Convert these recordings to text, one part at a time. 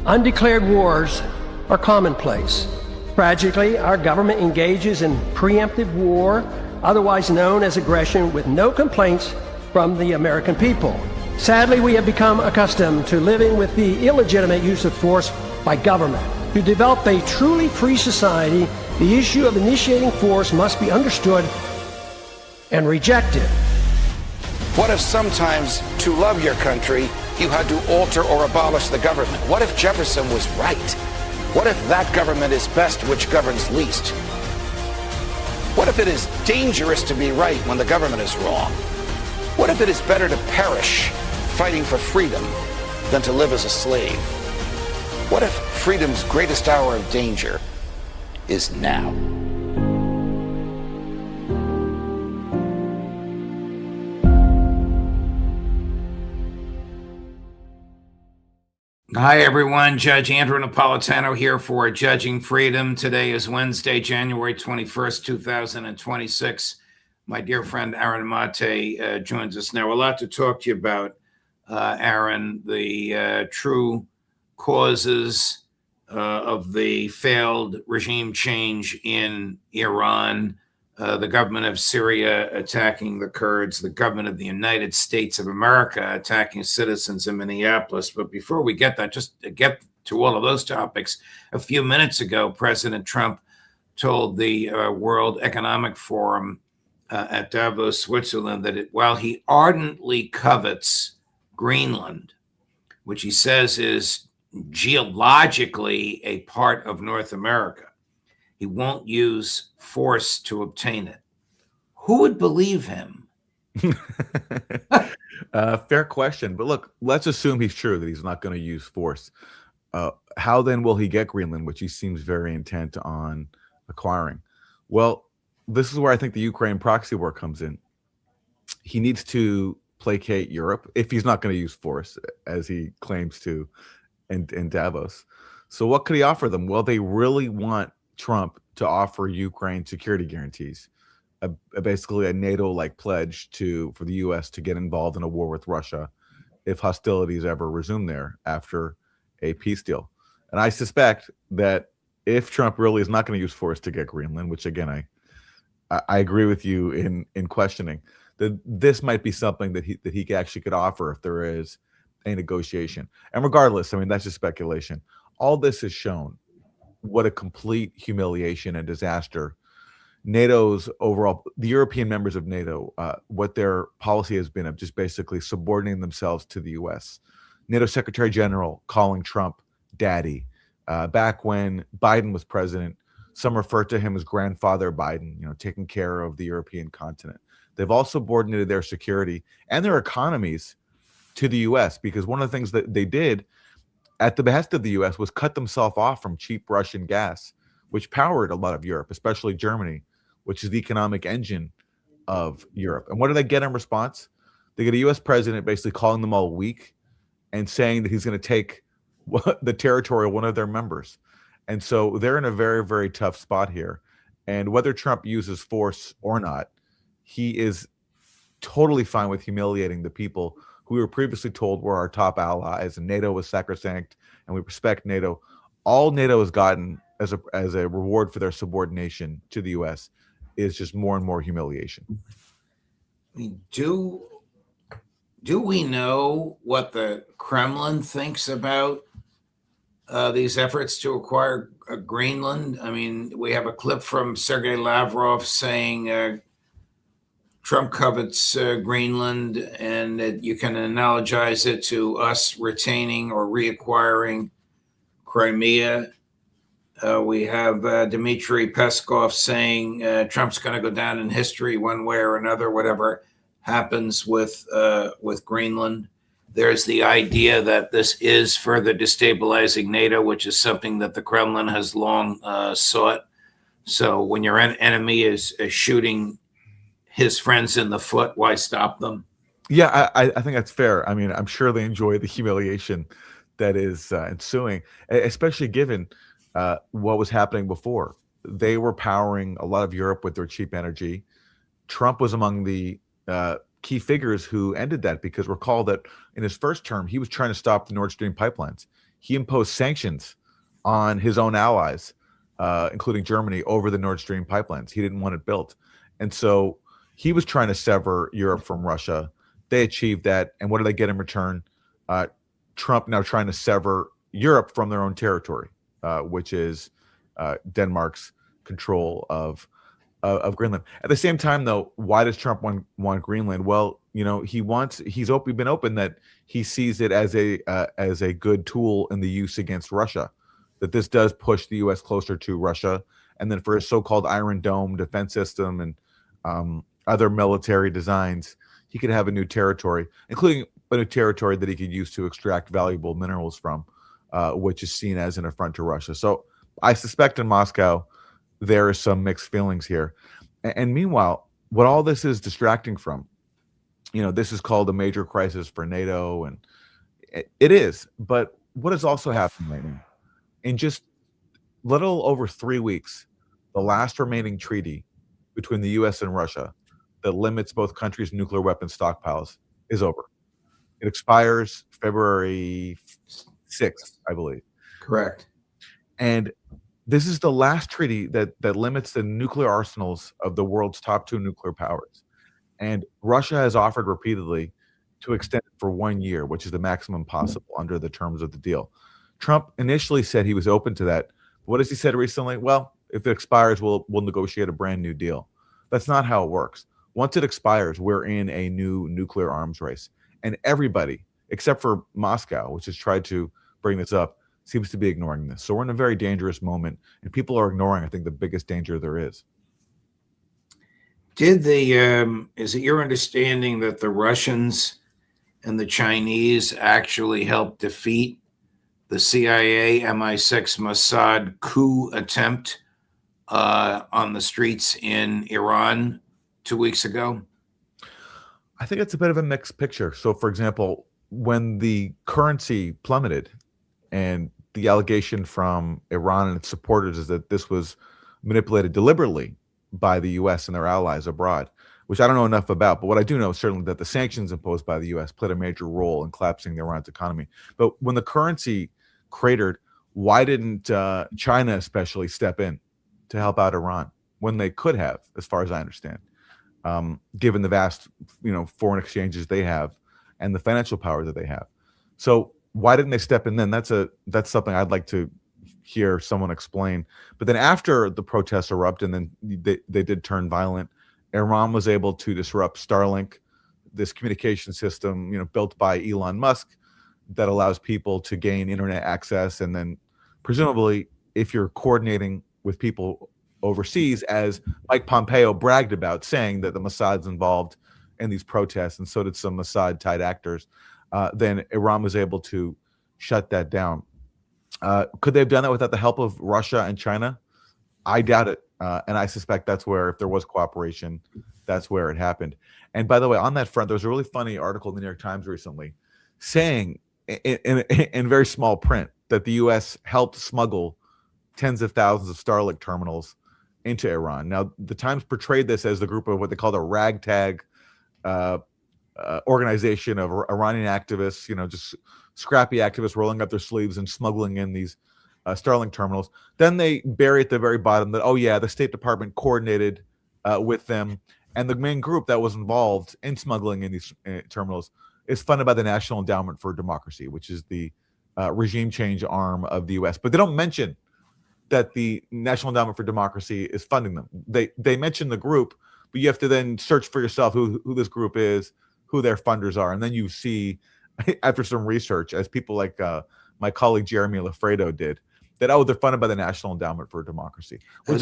Undeclared wars are commonplace. Tragically, our government engages in preemptive war, otherwise known as aggression, with no complaints from the American people. Sadly, we have become accustomed to living with the illegitimate use of force by government. To develop a truly free society, the issue of initiating force must be understood and rejected. What if sometimes, to love your country, you had to alter or abolish the government? What if Jefferson was right? What if that government is best which governs least? What if it is dangerous to be right when the government is wrong? What if it is better to perish fighting for freedom than to live as a slave? What if freedom's greatest hour of danger is now? Hi, everyone. Judge Andrew Napolitano here for Judging Freedom. Today is Wednesday, January 21st, 2026. My dear friend Aaron Maté joins us now. A lot to talk to you about, Aaron, the true causes of the failed regime change in Iran, the government of Syria attacking the Kurds, the government of the United States of America attacking citizens in Minneapolis. But before we get that, just to get to all of those topics, a few minutes ago, President Trump told the World Economic Forum at Davos, Switzerland, that while he ardently covets Greenland, which he says is geologically a part of North America, he won't use force to obtain it. Who would believe him? Fair question. But look, let's assume he's true, that he's not going to use force. How then will he get Greenland, which he seems very intent on acquiring? Well, this is where I think the Ukraine proxy war comes in. He needs to placate Europe if he's not going to use force, as he claims to in Davos. So what could he offer them? Well, they really want Trump to offer Ukraine security guarantees, basically a NATO-like pledge for the U.S. to get involved in a war with Russia if hostilities ever resume there after a peace deal. And I suspect that if Trump really is not going to use force to get Greenland, which again I agree with you in questioning, that this might be something that he actually could offer if there is a negotiation. And regardless, I mean, that's just speculation. All this has shown what a complete humiliation and disaster NATO's overall, the European members of NATO, what their policy has been of just basically subordinating themselves to the U.S. NATO Secretary General calling Trump daddy. Back when Biden was president, some refer to him as grandfather Biden, taking care of the European continent. They've all subordinated their security and their economies to the U.S. because one of the things that they did at the behest of the U.S. was cut themselves off from cheap Russian gas, which powered a lot of Europe, especially Germany, which is the economic engine of Europe. And what do they get in response? They get a U.S. president basically calling them all weak and saying that he's going to take the territory of one of their members. And so they're in a very, very tough spot here. And whether Trump uses force or not, he is totally fine with humiliating the people who we were previously told were our top allies, and NATO was sacrosanct, and we respect NATO. All NATO has gotten as a reward for their subordination to the U.S. is just more and more humiliation. I mean, do we know what the Kremlin thinks about these efforts to acquire Greenland? I mean, we have a clip from Sergei Lavrov saying Trump covets Greenland, and that you can analogize it to us retaining or reacquiring Crimea. We have Dmitry Peskov saying Trump's going to go down in history one way or another, whatever happens with Greenland. There's the idea that this is further destabilizing NATO, which is something that the Kremlin has long sought. So when your enemy is shooting his friends in the foot, why stop them? Yeah, I think that's fair. I mean, I'm sure they enjoy the humiliation that is ensuing, especially given what was happening before. They were powering a lot of Europe with their cheap energy. Trump was among the key figures who ended that, because recall that in his first term, he was trying to stop the Nord Stream pipelines. he imposed sanctions on his own allies, including Germany, over the Nord Stream pipelines. He didn't want it built. And so he was trying to sever Europe from Russia. They achieved that. And what do they get in return? Trump now trying to sever Europe from their own territory, which is Denmark's control of Greenland. At the same time, though, why does Trump want Greenland? Well, he's been open that he sees it as a good tool in the use against Russia, that this does push the U.S. closer to Russia, and then for his so-called Iron Dome defense system and other military designs, he could have a new territory, including a new territory that he could use to extract valuable minerals from, which is seen as an affront to Russia. So I suspect in Moscow there is some mixed feelings here. And meanwhile, what all this is distracting from, this is called a major crisis for NATO, and it is. But what has also happened lately? In just little over 3 weeks, the last remaining treaty between the U.S. and Russia that limits both countries' nuclear weapons stockpiles is over. It expires February 6th, I believe. Correct. And this is the last treaty that limits the nuclear arsenals of the world's top two nuclear powers. And Russia has offered repeatedly to extend it for 1 year, which is the maximum possible under the terms of the deal. Trump initially said he was open to that. What has he said recently? Well, if it expires, we'll negotiate a brand new deal. That's not how it works. Once it expires, we're in a new nuclear arms race. And everybody, except for Moscow, which has tried to bring this up, seems to be ignoring this. So we're in a very dangerous moment, and people are ignoring, I think, the biggest danger there is. Is it your understanding that the Russians and the Chinese actually helped defeat the CIA MI6 Mossad coup attempt on the streets in Iran 2 weeks ago? I think it's a bit of a mixed picture. So, for example, when the currency plummeted, and the allegation from Iran and its supporters is that this was manipulated deliberately by the U.S. and their allies abroad, which I don't know enough about. But what I do know is certainly that the sanctions imposed by the U.S. played a major role in collapsing Iran's economy. But when the currency cratered, why didn't China especially step in to help out Iran when they could have, as far as I understand, given the vast, foreign exchanges they have and the financial power that they have? So why didn't they step in then? That's something I'd like to hear someone explain. But then after the protests erupted and then they did turn violent, Iran was able to disrupt Starlink, this communication system, built by Elon Musk that allows people to gain internet access. And then presumably, if you're coordinating with people overseas, as Mike Pompeo bragged about, saying that the Mossad's involved in these protests, and so did some Mossad-tied actors, then Iran was able to shut that down. Could they have done that without the help of Russia and China? I doubt it. And I suspect that's where, if there was cooperation, that's where it happened. And by the way, on that front, there was a really funny article in the New York Times recently saying in very small print that the U.S. helped smuggle tens of thousands of Starlink terminals into Iran. Now, the Times portrayed this as the group of what they called a ragtag organization of Iranian activists, just scrappy activists rolling up their sleeves and smuggling in these Starlink terminals. Then they bury at the very bottom that, the State Department coordinated with them, and the main group that was involved in smuggling in these terminals is funded by the National Endowment for Democracy, which is the regime change arm of the U.S. But they don't mention that the National Endowment for Democracy is funding them. They mention the group, but you have to then search for yourself who this group is, who their funders are, and then you see, after some research, as people like my colleague Jeremy Lafredo did, that they're funded by the National Endowment for Democracy, which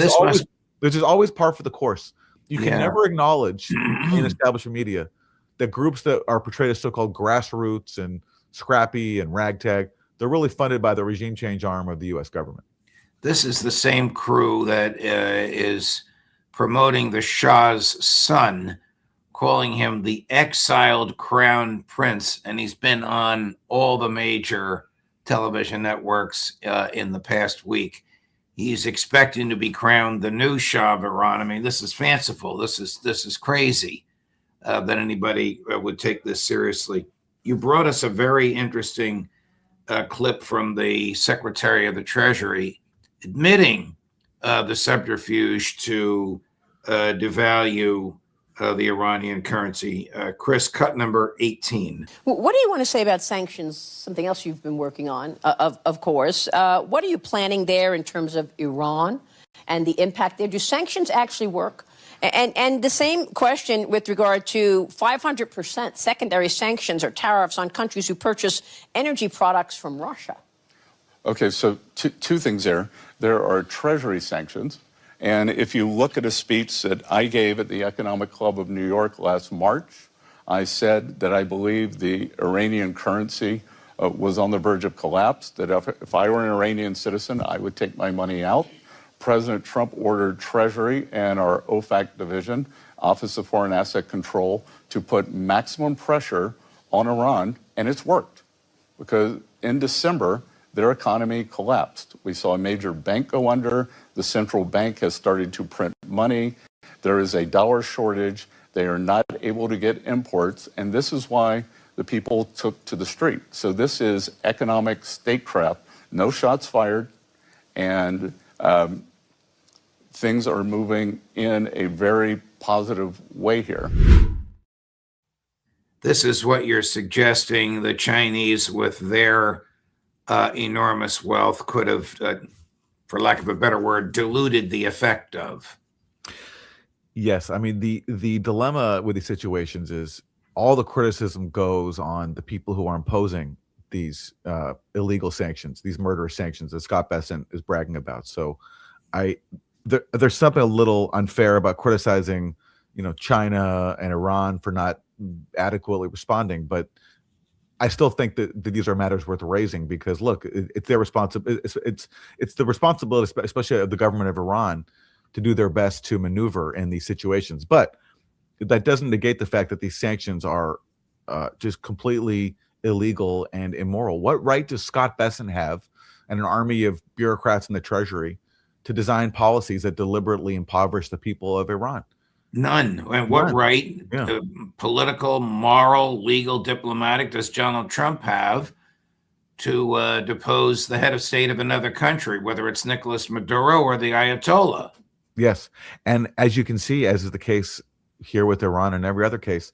is always par for the course. You can never acknowledge in establishment media that groups that are portrayed as so-called grassroots and scrappy and ragtag, they're really funded by the regime change arm of the U.S. government. This is the same crew that is promoting the Shah's son, calling him the exiled crown prince, and he's been on all the major television networks in the past week. He's expecting to be crowned the new Shah of Iran. I mean, this is fanciful. This is crazy that anybody would take this seriously. You brought us a very interesting clip from the Secretary of the Treasury admitting the subterfuge to devalue the Iranian currency. Chris, cut number 18. What do you want to say about sanctions, something else you've been working on, of course? What are you planning there in terms of Iran and the impact there? Do sanctions actually work? And the same question with regard to 500% secondary sanctions or tariffs on countries who purchase energy products from Russia. Okay, so two things there. There are Treasury sanctions. And if you look at a speech that I gave at the Economic Club of New York last March, I said that I believe the Iranian currency was on the verge of collapse, that if I were an Iranian citizen, I would take my money out. President Trump ordered Treasury and our OFAC division, Office of Foreign Asset Control, to put maximum pressure on Iran, and it's worked. Because in December, their economy collapsed. We saw a major bank go under. The central bank has started to print money. There is a dollar shortage. They are not able to get imports. And this is why the people took to the street. So this is economic statecraft. No shots fired. And things are moving in a very positive way here. This is what you're suggesting the Chinese, with their enormous wealth, could have, for lack of a better word, diluted the effect of. Yes, I mean the dilemma with these situations is all the criticism goes on the people who are imposing these illegal sanctions, these murderous sanctions that Scott Bessent is bragging about. So, there's something a little unfair about criticizing, China and Iran for not adequately responding, but I still think that these are matters worth raising because, look, it's their responsibility. It's the responsibility, especially of the government of Iran, to do their best to maneuver in these situations. But that doesn't negate the fact that these sanctions are just completely illegal and immoral. What right does Scott Bessent have and an army of bureaucrats in the Treasury to design policies that deliberately impoverish the people of Iran? None. And what right, Yeah. Political, moral, legal, diplomatic, does Donald Trump have to depose the head of state of another country, whether it's Nicolas Maduro or the Ayatollah? Yes. And as you can see, as is the case here with Iran and every other case,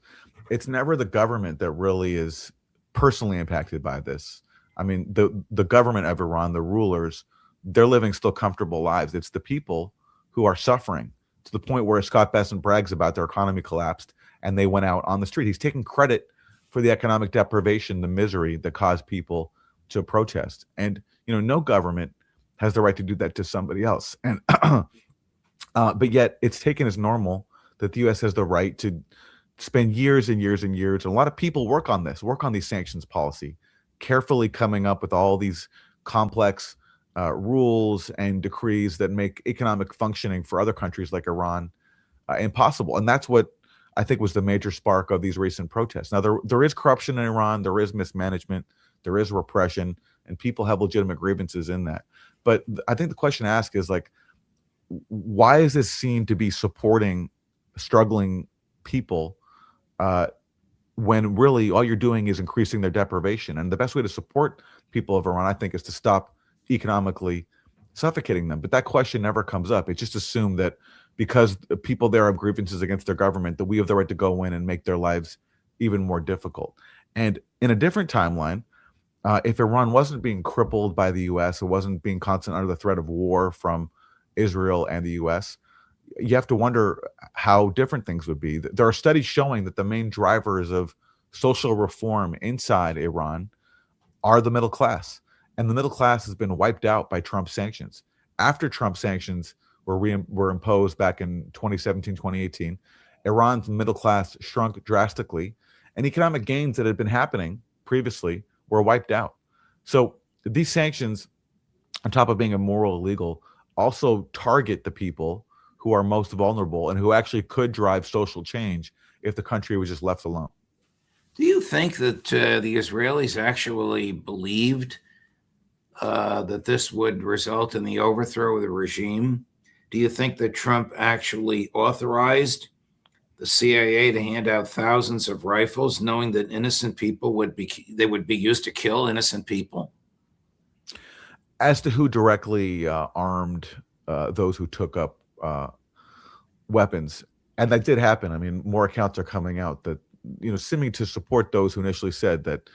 it's never the government that really is personally impacted by this. I mean, the government of Iran, the rulers, they're living still comfortable lives. It's the people who are suffering, to the point where Scott Bessent brags about their economy collapsed and they went out on the street. He's taking credit for the economic deprivation, the misery that caused people to protest. And, no government has the right to do that to somebody else. And but yet it's taken as normal that the U.S. has the right to spend years and years and years. And a lot of people work on these sanctions policy, carefully coming up with all these complex rules and decrees that make economic functioning for other countries like Iran impossible. And that's what I think was the major spark of these recent protests. Now, there is corruption in Iran, there is mismanagement, there is repression, and people have legitimate grievances in that. But I think the question to ask is, like, why is this seen to be supporting struggling people when really all you're doing is increasing their deprivation? And the best way to support people of Iran, I think, is to stop economically suffocating them. But that question never comes up. It's just assumed that because the people there have grievances against their government, that we have the right to go in and make their lives even more difficult. And in a different timeline, if Iran wasn't being crippled by the U.S., it wasn't being constant under the threat of war from Israel and the U.S., you have to wonder how different things would be. There are studies showing that the main drivers of social reform inside Iran are the middle class. And the middle class has been wiped out by Trump sanctions. After Trump sanctions were imposed back in 2017, 2018, Iran's middle class shrunk drastically, and economic gains that had been happening previously were wiped out. So these sanctions, on top of being immoral, illegal, also target the people who are most vulnerable and who actually could drive social change if the country was just left alone. Do you think that the Israelis actually believed that this would result in the overthrow of the regime? Do you think that Trump actually authorized the CIA to hand out thousands of rifles, knowing that innocent people would be used to kill innocent people? As to who directly armed those who took up weapons, and that did happen. I mean, more accounts are coming out that, seeming to support those who initially said that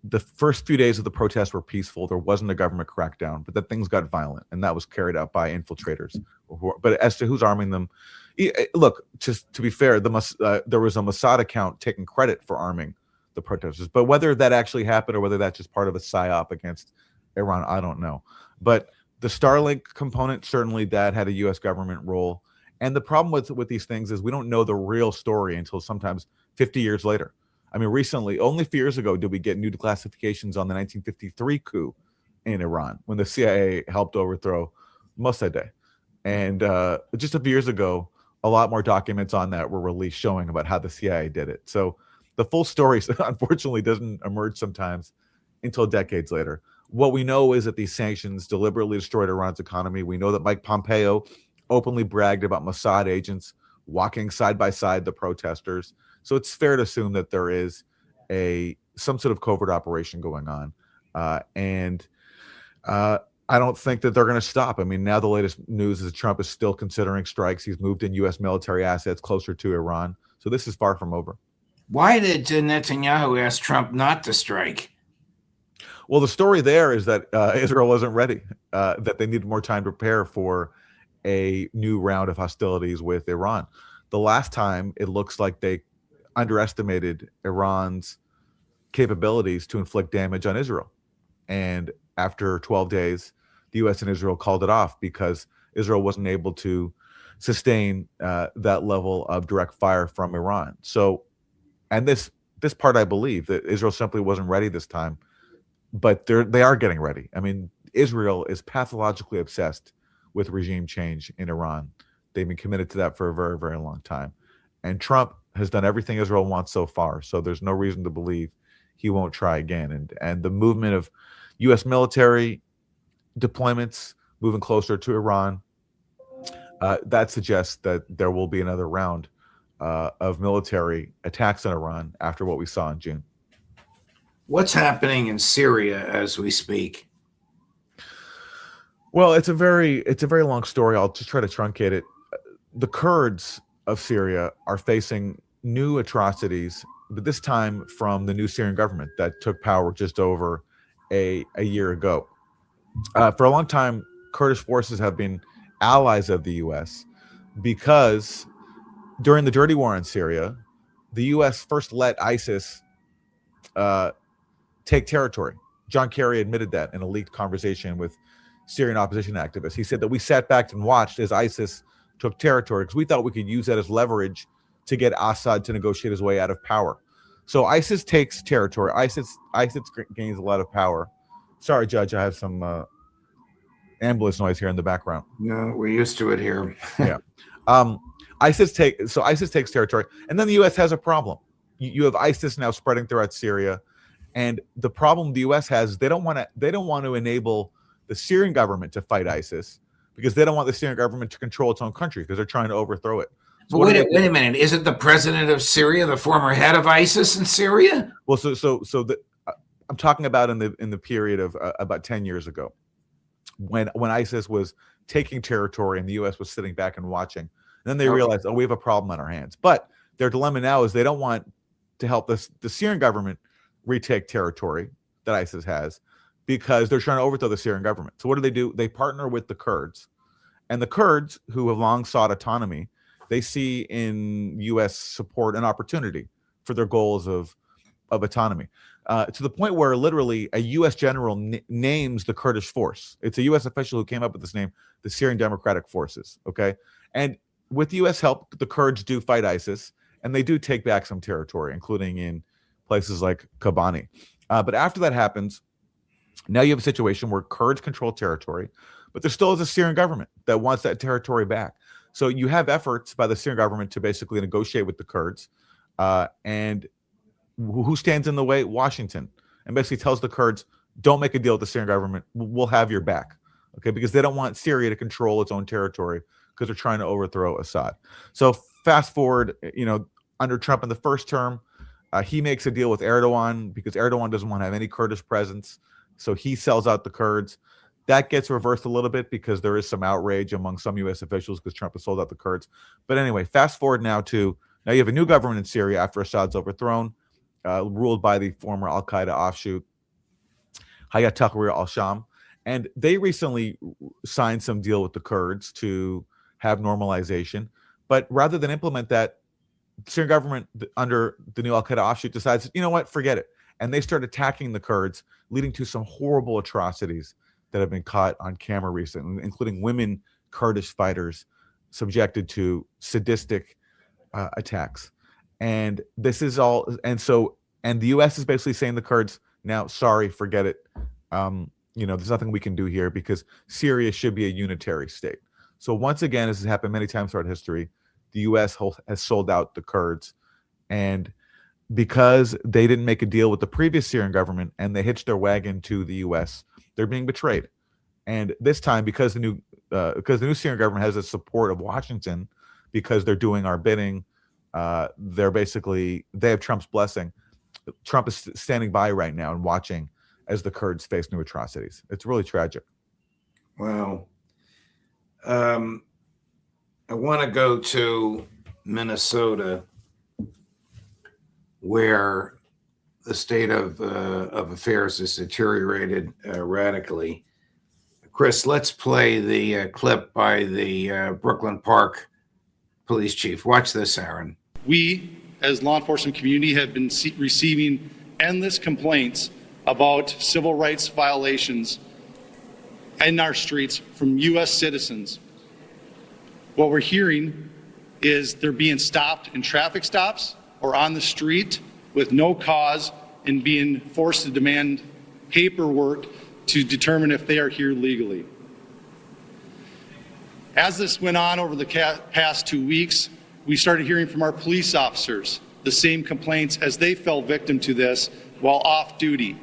the first few days of the protests were peaceful. There wasn't a government crackdown, but that things got violent, and that was carried out by infiltrators. But as to who's arming them, look, just to be fair, there was a Mossad account taking credit for arming the protesters. But whether that actually happened or whether that's just part of a psyop against Iran, I don't know. But the Starlink component, certainly that had a U.S. government role. And the problem with these things is we don't know the real story until sometimes 50 years later. I mean, recently, only a few years ago, did we get new declassifications on the 1953 coup in Iran when the CIA helped overthrow Mossadegh. And just a few years ago, a lot more documents on that were released showing about how the CIA did it. So the full story, unfortunately, doesn't emerge sometimes until decades later. What we know is that these sanctions deliberately destroyed Iran's economy. We know that Mike Pompeo openly bragged about Mossad agents walking side by side the protesters. So it's fair to assume that there is some sort of covert operation going on. And I don't think that they're going to stop. I mean, now the latest news is Trump is still considering strikes. He's moved in U.S. military assets closer to Iran. So this is far from over. Why did Netanyahu ask Trump not to strike? Well, the story there is that Israel wasn't ready, that they needed more time to prepare for a new round of hostilities with Iran. The last time, it looks like they underestimated Iran's capabilities to inflict damage on Israel. And after 12 days, the U.S. and Israel called it off because Israel wasn't able to sustain that level of direct fire from Iran. So, and this part, I believe that Israel simply wasn't ready this time, but they are getting ready. I mean, Israel is pathologically obsessed with regime change in Iran. They've been committed to that for a very, very long time. And Trump has done everything Israel wants so far. So there's no reason to believe he won't try again. And the movement of U.S. military deployments moving closer to Iran, that suggests that there will be another round of military attacks on Iran after what we saw in June. What's happening in Syria as we speak? Well, it's a very long story. I'll just try to truncate it. The Kurds of Syria are facing new atrocities, but this time from the new Syrian government that took power just over a year ago. For a long time, Kurdish forces have been allies of the U.S. because during the dirty war in Syria, the U.S. first let ISIS take territory. John Kerry admitted that in a leaked conversation with Syrian opposition activists. He said that we sat back and watched as ISIS took territory because we thought we could use that as leverage to get Assad to negotiate his way out of power. So ISIS takes territory. ISIS gains a lot of power. Sorry, Judge, I have some ambulance noise here in the background. No, we're used to it here. Yeah. ISIS takes territory, and then the U.S. has a problem. You have ISIS now spreading throughout Syria, and the problem the U.S. has is they don't want to enable the Syrian government to fight ISIS because they don't want the Syrian government to control its own country because they're trying to overthrow it. So wait a minute. Isn't the president of Syria the former head of ISIS in Syria? Well, I'm talking about in the period of about 10 years ago, when ISIS was taking territory and the U.S. was sitting back and watching. And then they realized, we have a problem on our hands. But their dilemma now is they don't want to help the Syrian government retake territory that ISIS has because they're trying to overthrow the Syrian government. So what do? They partner with the Kurds. And the Kurds, who have long sought autonomy, they see in U.S. support an opportunity for their goals of autonomy, to the point where literally a U.S. general names the Kurdish force. It's a U.S. official who came up with this name, the Syrian Democratic Forces, okay? And with U.S. help, the Kurds do fight ISIS, and they do take back some territory, including in places like Kobani. But after that happens, now you have a situation where Kurds control territory, but there still is a Syrian government that wants that territory back. So you have efforts by the Syrian government to basically negotiate with the Kurds, and who stands in the way? Washington, and basically tells the Kurds, don't make a deal with the Syrian government. We'll have your back, okay? Because they don't want Syria to control its own territory because they're trying to overthrow Assad. So fast forward, under Trump in the first term, he makes a deal with Erdogan because Erdogan doesn't want to have any Kurdish presence. So he sells out the Kurds. That gets reversed a little bit because there is some outrage among some U.S. officials because Trump has sold out the Kurds. But anyway, fast forward now you have a new government in Syria after Assad's overthrown, ruled by the former Al-Qaeda offshoot, Hayat Tahrir al-Sham. And they recently signed some deal with the Kurds to have normalization. But rather than implement that, the Syrian government under the new Al-Qaeda offshoot decides, you know what, forget it. And they start attacking the Kurds, leading to some horrible atrocities that have been caught on camera recently, including women Kurdish fighters subjected to sadistic attacks. And this is all, and the U.S. is basically saying to the Kurds, now, sorry, forget it. There's nothing we can do here because Syria should be a unitary state. So once again, this has happened many times throughout history, the U.S. has sold out the Kurds. And because they didn't make a deal with the previous Syrian government and they hitched their wagon to the U.S., they're being betrayed. And this time, because the new Syrian government has the support of Washington, because they're doing our bidding, they have Trump's blessing. Trump is standing by right now and watching as the Kurds face new atrocities. It's really tragic. Wow. I want to go to Minnesota, where the state of affairs has deteriorated radically. Chris, let's play the clip by the Brooklyn Park police chief. Watch this, Aaron. We, as law enforcement community, have been receiving endless complaints about civil rights violations in our streets from U.S. citizens. What we're hearing is they're being stopped in traffic stops or on the street with no cause and being forced to demand paperwork to determine if they are here legally. As this went on over the past 2 weeks, we started hearing from our police officers the same complaints as they fell victim to this while off duty.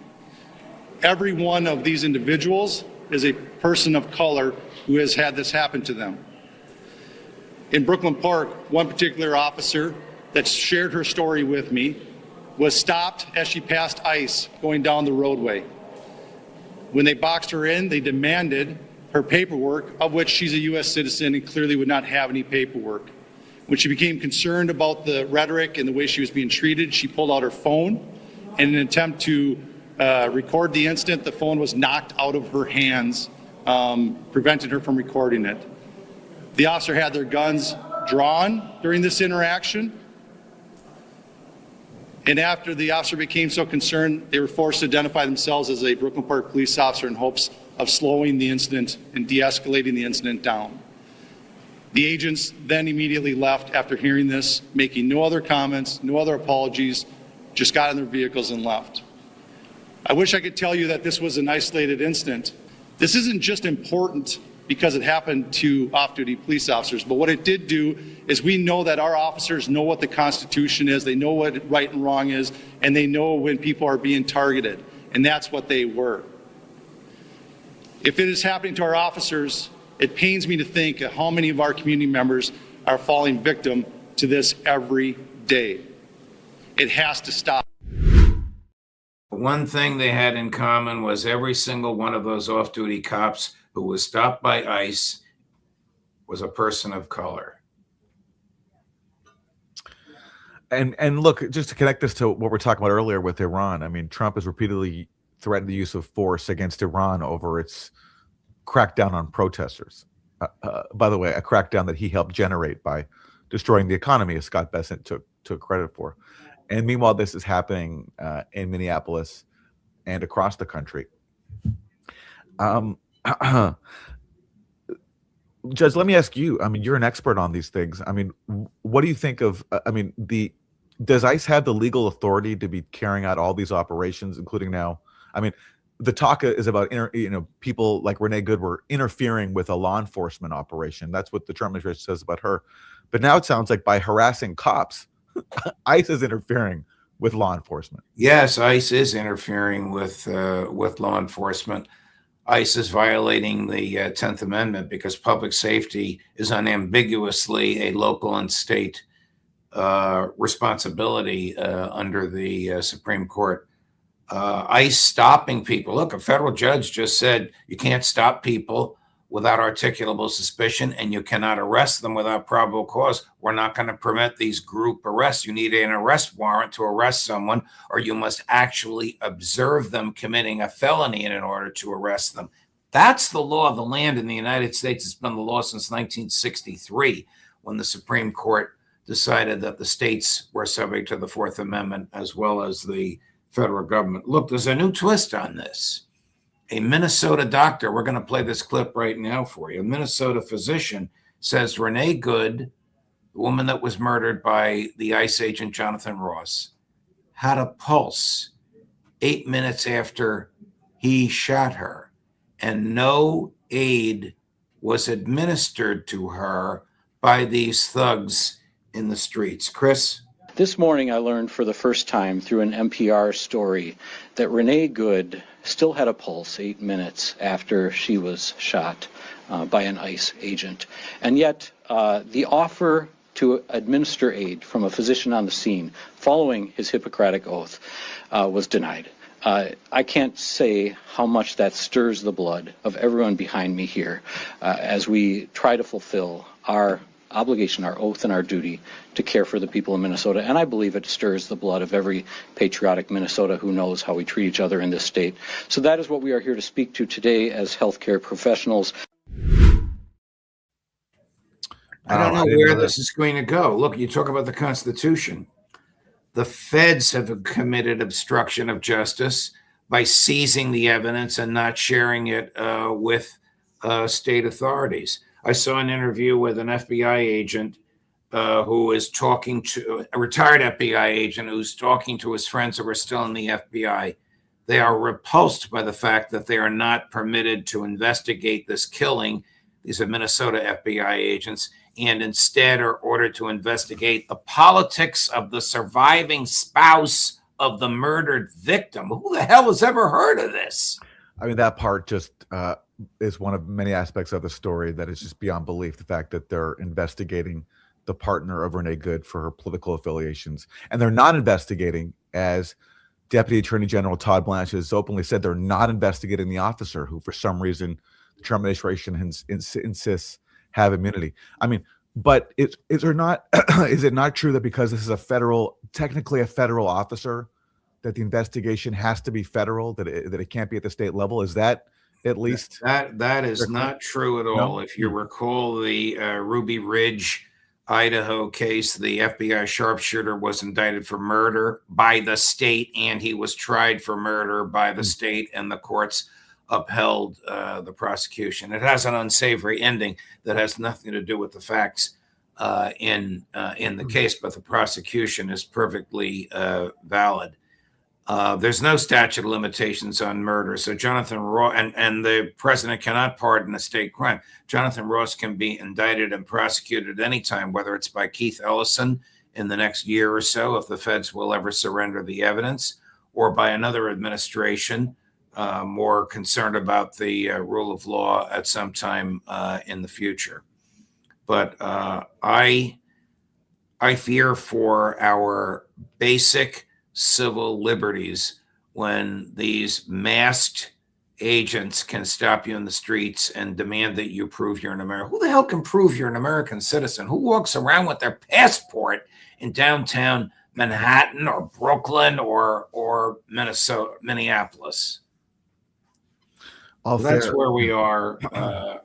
Every one of these individuals is a person of color who has had this happen to them. In Brooklyn Park, one particular officer that shared her story with me was stopped as she passed ICE going down the roadway. When they boxed her in, they demanded her paperwork, of which she's a U.S. citizen and clearly would not have any paperwork. When she became concerned about the rhetoric and the way she was being treated, she pulled out her phone. In an attempt to record the incident, the phone was knocked out of her hands, prevented her from recording it. The officer had their guns drawn during this interaction. And after the officer became so concerned, they were forced to identify themselves as a Brooklyn Park police officer in hopes of slowing the incident and de-escalating the incident down. The agents then immediately left after hearing this, making no other comments, no other apologies, just got in their vehicles and left. I wish I could tell you that this was an isolated incident. This isn't just important because it happened to off-duty police officers, but what it did do is we know that our officers know what the Constitution is, they know what right and wrong is, and they know when people are being targeted, and that's what they were. If it is happening to our officers, it pains me to think of how many of our community members are falling victim to this every day. It has to stop. One thing they had in common was every single one of those off-duty cops who was stopped by ICE was a person of color. And look, just to connect this to what we're talking about earlier with Iran, I mean, Trump has repeatedly threatened the use of force against Iran over its crackdown on protesters. By the way, a crackdown that he helped generate by destroying the economy, as Scott Bessent took credit for. And meanwhile, this is happening in Minneapolis and across the country. Judge, let me ask you, I mean, you're an expert on these things. I mean, what do you think of, does ICE have the legal authority to be carrying out all these operations, including now, I mean, the talk is about, people like Renee Good were interfering with a law enforcement operation. That's what the Trump administration says about her. But now it sounds like by harassing cops, ICE is interfering with law enforcement. Yes, ICE is interfering with law enforcement. ICE is violating the 10th Amendment because public safety is unambiguously a local and state responsibility under the Supreme Court ICE stopping people. Look, a federal judge just said you can't stop people without articulable suspicion, and you cannot arrest them without probable cause. We're not going to permit these group arrests. You need an arrest warrant to arrest someone, or you must actually observe them committing a felony in order to arrest them. That's the law of the land in the United States. It's been the law since 1963, when the Supreme Court decided that the states were subject to the Fourth Amendment as well as the federal government. Look, there's a new twist on this. A Minnesota doctor, we're going to play this clip right now for you. A Minnesota physician says Renee Good, the woman that was murdered by the ICE agent Jonathan Ross, had a pulse 8 minutes after he shot her, and no aid was administered to her by these thugs in the streets. Chris? This morning I learned for the first time through an NPR story that Renee Good still had a pulse 8 minutes after she was shot by an ICE agent. And yet the offer to administer aid from a physician on the scene following his Hippocratic oath was denied. I can't say how much that stirs the blood of everyone behind me here as we try to fulfill our obligation, our oath, and our duty to care for the people of Minnesota. And I believe it stirs the blood of every patriotic Minnesota who knows how we treat each other in this state. So that is what we are here to speak to today as healthcare professionals. I don't know where this is going to go. Look, you talk about the Constitution. The feds have committed obstruction of justice by seizing the evidence and not sharing it with state authorities. I saw an interview with an FBI agent who is talking to a retired FBI agent who's talking to his friends who are still in the FBI. They are repulsed by the fact that they are not permitted to investigate this killing. These are Minnesota FBI agents, and instead are ordered to investigate the politics of the surviving spouse of the murdered victim. Who the hell has ever heard of this? I mean, that part just is one of many aspects of the story that is just beyond belief. The fact that they're investigating the partner of Renee Good for her political affiliations, and they're not investigating, as Deputy Attorney General Todd Blanche has openly said, they're not investigating the officer who, for some reason, the Trump administration insists have immunity. I mean, but is it not true that because this is technically a federal officer, that the investigation has to be federal, that it can't be at the state level? Is that at least that is not true at all? No? If you recall the Ruby Ridge, Idaho case, the FBI sharpshooter was indicted for murder by the state, and he was tried for murder by the state, and the courts upheld the prosecution. It has an unsavory ending that has nothing to do with the facts in the case, but the prosecution is perfectly valid. There's no statute of limitations on murder. So Jonathan Ross, and the president cannot pardon a state crime. Jonathan Ross can be indicted and prosecuted at any time, whether it's by Keith Ellison in the next year or so, if the feds will ever surrender the evidence, or by another administration more concerned about the rule of law at some time in the future. But I fear for our basic civil liberties when these masked agents can stop you in the streets and demand that you prove you're an American. Who the hell can prove you're an American citizen? Who walks around with their passport in downtown Manhattan or Brooklyn or Minneapolis? So that's where we are,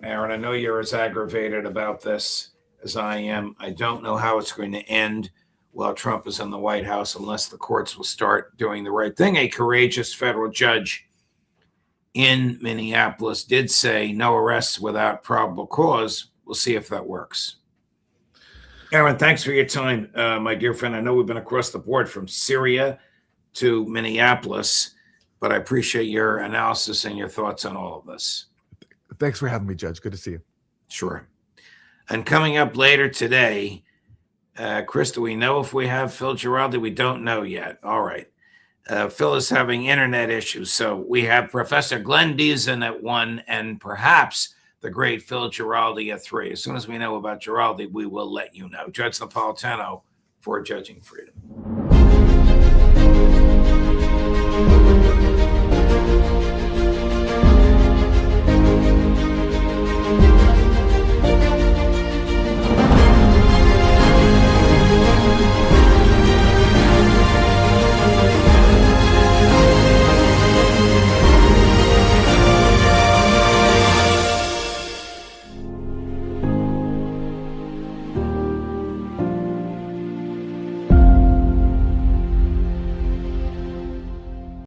Aaron. I know you're as aggravated about this as I am. I don't know how it's going to end while Trump is in the White House unless the courts will start doing the right thing. A courageous federal judge in Minneapolis did say no arrests without probable cause. We'll see if that works. Aaron, thanks for your time, my dear friend. I know we've been across the board from Syria to Minneapolis, but I appreciate your analysis and your thoughts on all of this. Thanks for having me, Judge. Good to see you. Sure. And coming up later today, Chris, do we know if we have Phil Giraldi? We don't know yet. All right. Phil is having internet issues. So we have Professor Glenn Deason at 1 and perhaps the great Phil Giraldi at 3. As soon as we know about Giraldi, we will let you know. Judge Napolitano for Judging Freedom.